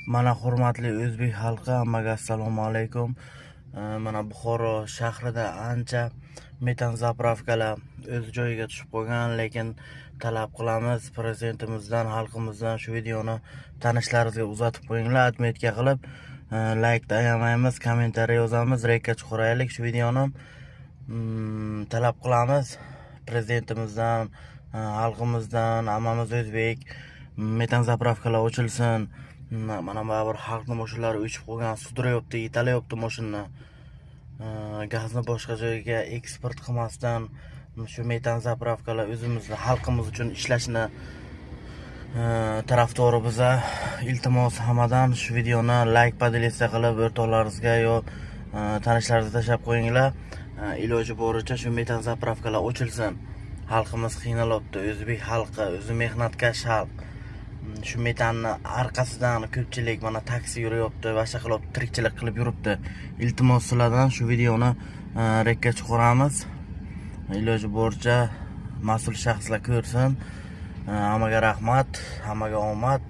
Mana hurmatli o'zbek xalqi, hammaga assalomu alaykum. Mana Buxoro shahrida ancha metan zapravkalar o'z joyiga tushib qolgan, lekin talab qilamiz prezidentimizdan, xalqimizdan shu videoni tanishlaringizga uzatib qo'yinglar, отметка qilib, laykda ayamaymiz, kommentariy yozamiz, rekka chiqaraylik shu videoni. Talab qilamiz prezidentimizdan, xalqimizdan, hammamiz o'zbek metan zapravkalar ochilsin. Mana bir xalqni mashinalari o'chib qolgan, sudrayapti, yetalayapti mashinani. Gazni boshqa joyga eksport qilmasdan shu metan zapravkalar o'zimizni xalqimiz uchun ishlashini tarafdori biza. Iltimos hammadan shu videoni layk podelitsiya qilib o'rtoqlaringizga yo tanishlaringizga tashlab qo'yinglar. Iloji boricha shu metan zapravkalar ochilsin. Xalqimiz qiynalyapti, o'zbek xalqi, o'zi mehnatkash xalq. Shu metanni orqasidan ko'pchilik mana taksi yuryapti, boshqa qilib tirikchilik qilib yuribdi. Iltimos sizlardan shu videoni rekka chiqaramiz. Iloji boricha mas'ul shaxslar ko'rsin. Hammaga rahmat, hammaga omad.